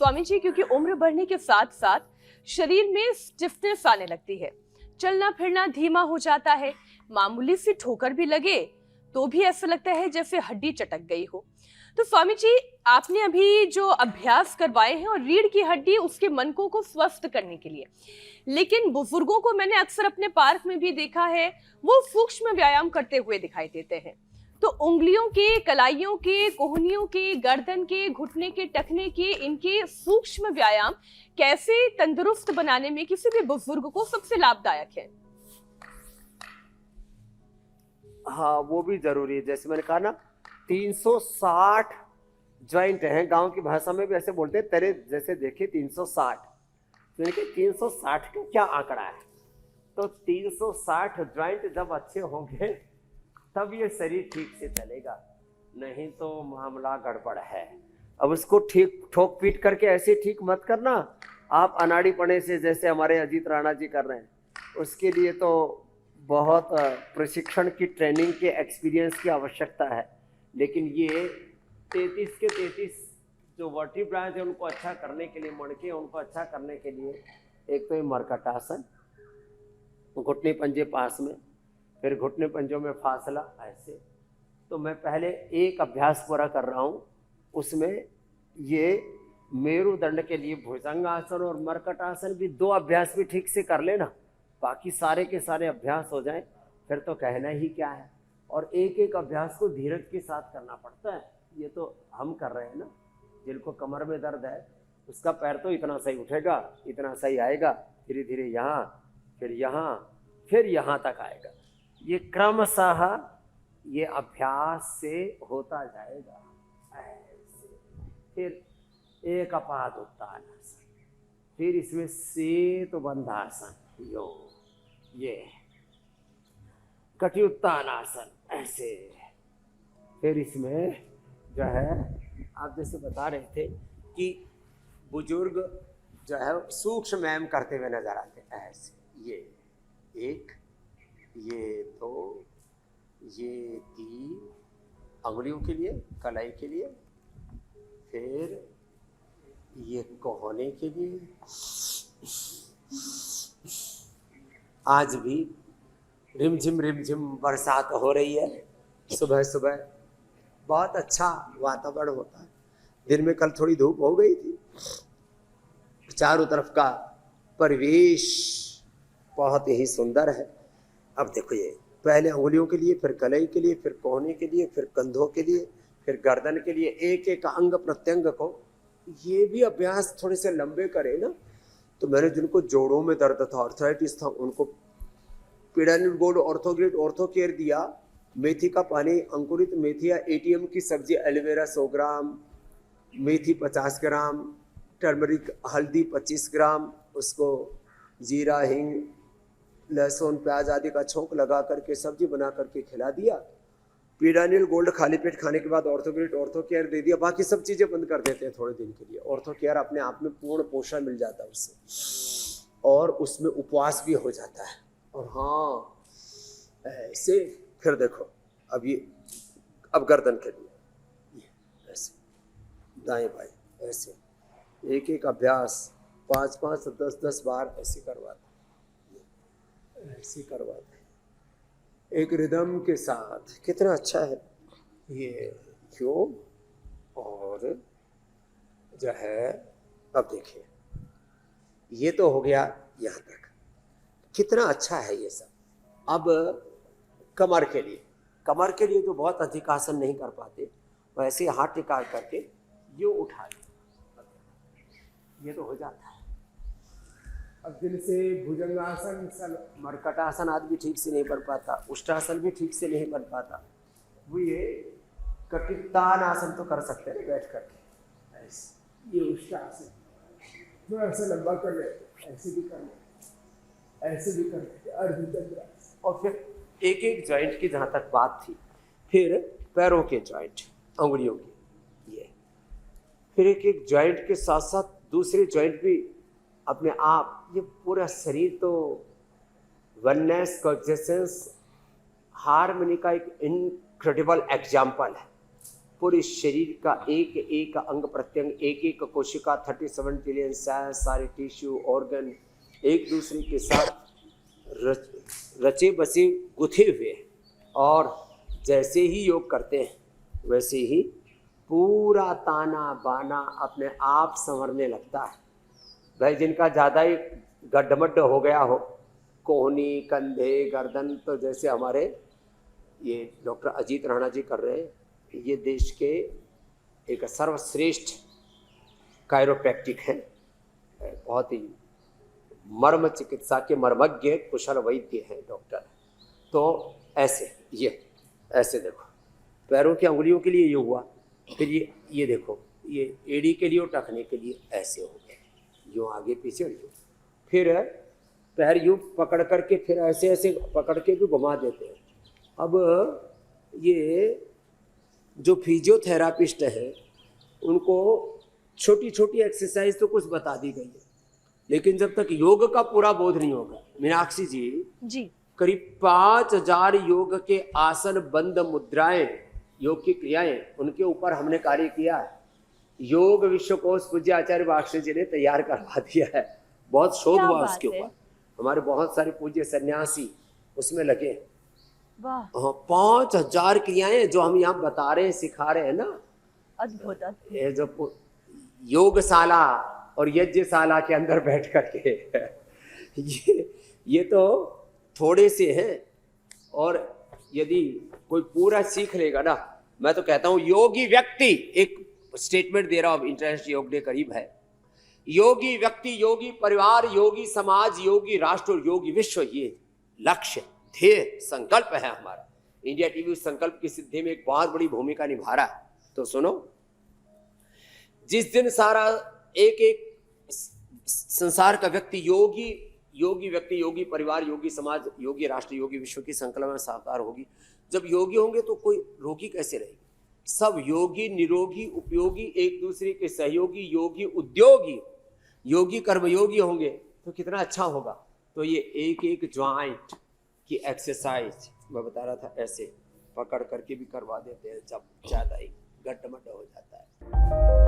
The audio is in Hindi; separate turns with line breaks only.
स्वामी जी, क्योंकि उम्र बढ़ने के साथ साथ शरीर में स्टिफनेस आने लगती है, चलना फिरना धीमा हो जाता है, मामूली सी ठोकर भी लगे तो भी ऐसा लगता है जैसे हड्डी चटक गई हो। तो स्वामी जी, आपने अभी जो अभ्यास करवाए हैं और रीढ़ की हड्डी उसके मनकों को स्वस्थ करने के लिए, लेकिन बुजुर्गों को मैंने अक्सर अपने पार्क में भी देखा है, वो सूक्ष्म व्यायाम करते हुए दिखाई देते हैं। तो उंगलियों के, कलाइयों के, कोहनियों के, गर्दन के, घुटने के, टखने के, इनके सूक्ष्म व्यायाम कैसे तंदुरुस्त बनाने में किसी भी बुजुर्ग को सबसे लाभदायक है?
हाँ, वो भी जरूरी है। जैसे मैंने कहा ना, 360 ज्वाइंट हैं, गांव की भाषा में भी ऐसे बोलते हैं, तेरे जैसे देखे 360। तो 360 का क्या आंकड़ा है? तो 360 ज्वाइंट जब अच्छे होंगे तब ये शरीर ठीक से चलेगा, नहीं तो मामला गड़बड़ है। अब उसको ठीक ठोक पीट करके ऐसे ठीक मत करना आप अनाड़ी पने से, जैसे हमारे अजीत राणा जी कर रहे हैं। उसके लिए तो बहुत प्रशिक्षण की, ट्रेनिंग के, एक्सपीरियंस की आवश्यकता है। लेकिन ये 33 के 33 जो वर्टिब्राज है उनको अच्छा करने के लिए, मणके उनको अच्छा करने के लिए, एक तो ये मरकटासन, घुटने पंजे पास में, फिर घुटने पंजों में फासला ऐसे। तो मैं पहले एक अभ्यास पूरा कर रहा हूँ, उसमें ये मेरुदंड के लिए भुजंगासन और मरकटासन भी 2 अभ्यास भी ठीक से कर लेना, बाकी सारे के सारे अभ्यास हो जाएं, फिर तो कहना ही क्या है। और एक एक अभ्यास को धीरज के साथ करना पड़ता है। ये तो हम कर रहे हैं ना, जिनको कमर में दर्द है उसका पैर तो इतना सही उठेगा, इतना सही आएगा, धीरे धीरे यहाँ, फिर यहाँ, फिर यहाँ तक आएगा। ये क्रमशः ये अभ्यास से होता जाएगा ऐसे। फिर एक अपाद उत्तानासन, फिर इसमें सेतु बंधासन, यो ये कटी उत्तानासन ऐसे। फिर इसमें जो है आप जैसे बता रहे थे कि बुजुर्ग जो है सूक्ष्म व्यायाम करते हुए नजर आते हैं ऐसे। ये एक, ये 2, ये 3 अंगुलियों के लिए, कलाई के लिए, फिर ये कोहने के लिए। आज भी रिमझिम बरसात हो रही है, सुबह सुबह बहुत अच्छा वातावरण होता है। दिन में कल थोड़ी धूप हो गई थी, चारों तरफ का परिवेश बहुत ही सुंदर है। अब देखो, ये पहले उंगलियों के लिए, फिर कलाई के लिए, फिर कोहने के लिए, फिर कंधों के लिए, फिर गर्दन के लिए, एक एक अंग प्रत्यंग को ये भी अभ्यास थोड़े से लंबे करे ना। तो मैंने जिनको जोड़ों में दर्द था, आर्थराइटिस था, उनको पीडानिल गोल्ड ऑर्थोग्रिड ऑर्थोकेयर दिया, मेथी का पानी, अंकुरित मेथी या एटीएम की सब्जी, एलोवेरा 100 ग्राम, मेथी 50 ग्राम, टर्मरिक हल्दी 25 ग्राम, उसको जीरा, हिंग, लहसुन, प्याज आदि का छोंक लगा करके सब्जी बना करके खिला दिया। पीडानिल गोल्ड खाली पेट खाने के बाद ऑर्थोग्रिड ऑर्थोकेयर दे दिया। बाकी सब चीज़ें बंद कर देते हैं थोड़े दिन के लिए। ऑर्थोकेयर अपने आप में पूर्ण पोषण मिल जाता है उससे, और उसमें उपवास भी हो जाता है। और हाँ, ऐसे फिर देखो, अब ये, अब गर्दन के लिए ऐसे, दाएं बाएं ऐसे, एक एक अभ्यास 5-5, 10-10 बार ऐसे करवाते, ऐसे करवाते एक रिदम के साथ। कितना अच्छा है ये योग। और जो है, अब देखिए, ये तो हो गया यहाँ तक, कितना अच्छा है ये सब। अब कमर के लिए जो बहुत अधिक आसन नहीं कर पाते, वैसे हाथ टिका करके ये उठा ले, ये तो हो जाता है। अब दिन से भुजंगासन, मरकटासन आदि भी ठीक से नहीं बन पाता, उष्टासन भी ठीक से नहीं बन पाता, वो ये कटित्तानासन तो कर सकते हैं बैठ करके ऐसे। ये उष्टासन थोड़ा सा लंबा कर ले, ऐसे भी कर ले, ऐसे भी कर ले, अर्धचंद्र। और फिर एक एक जॉइंट की जहाँ तक बात थी, फिर पैरों के जॉइंट, अंगुलियों के ये, फिर एक एक जॉइंट के साथ साथ दूसरे जॉइंट भी अपने आप। ये पूरा शरीर तो वननेस, कोएग्जिस्टेंस, हार्मनी का एक इनक्रेडिबल एग्जाम्पल है। पूरे शरीर का एक एक अंग प्रत्यंग, एक एक कोशिका, 37 ट्रिलियन सेल्स, सारे टिश्यू ऑर्गन एक दूसरे के साथ रचे बसे गुथे हुए हैं। और जैसे ही योग करते हैं वैसे ही पूरा ताना बाना अपने आप संवरने लगता है। भाई जिनका ज़्यादा ही गड्ढमड्ढ हो गया हो, कोहनी, कंधे, गर्दन, तो जैसे हमारे ये डॉक्टर अजीत राणा जी कर रहे हैं, ये देश के एक सर्वश्रेष्ठ कायरोप्रैक्टिक हैं, बहुत ही मर्म चिकित्सा के मर्मज्ञ कुशल वैद्य हैं डॉक्टर। तो ऐसे ये ऐसे देखो, पैरों की अंगुलियों के लिए ये हुआ, फिर ये देखो, ये एड़ी के लिए और टखने के लिए ऐसे हो गए, यूँ आगे पीछे, यूँ फिर पैर यूँ पकड़ करके फिर ऐसे ऐसे पकड़ के भी घुमा देते हैं। अब ये जो फिजियोथेरापिस्ट है उनको छोटी छोटी एक्सरसाइज तो कुछ बता दी गई है, लेकिन जब तक योग का पूरा बोध नहीं होगा, मीनाक्षी जी करीब 5000 योग के आसन, बंद मुद्राएं, योग की क्रियाएं, उनके ऊपर हमने कार्य किया है। योग विश्वकोश पूज्य आचार्य बागशी जी ने तैयार करवा दिया है, बहुत शोध हुआ उसके ऊपर, हमारे बहुत सारे पूज्य सन्यासी उसमें लगे। हाँ, 5000 क्रियाएं जो हम यहाँ बता रहे हैं, सिखा रहे हैं ना,
अद्भुत।
ये जो योगशाला और यज्ञशाला के अंदर बैठ करके ये तो थोड़े से हैं, और यदि कोई पूरा सीख लेगा ना, मैं तो कहता हूं योगी व्यक्ति, एक स्टेटमेंट दे रहा हूं, इंटरनेशनल योग डे करीब है, योगी व्यक्ति, योगी परिवार, योगी समाज, योगी राष्ट्र और योगी विश्व, ये लक्ष्य, ध्येय, संकल्प है हमारा। इंडिया टीवी उस संकल्प की सिद्धि में एक बहुत बड़ी भूमिका निभा रहा है। तो सुनो, जिस दिन सारा एक एक संसार का व्यक्ति योगी व्यक्ति, योगी परिवार, योगी समाज, योगी राष्ट्र, योगी विश्व की संकल्प में साकार होगी। जब योगी होंगे तो कोई रोगी कैसे रहेगी? सब योगी, निरोगी, उपयोगी, एक दूसरे के सहयोगी, योगी, उद्योगी, योगी कर्मयोगी होंगे तो कितना अच्छा होगा। तो ये एक एक ज्वाइंट की एक्सरसाइज मैं बता रहा था, ऐसे पकड़ करके भी करवा देते हैं जब ज्यादा ही गड्ढमड्ढ हो जाता है।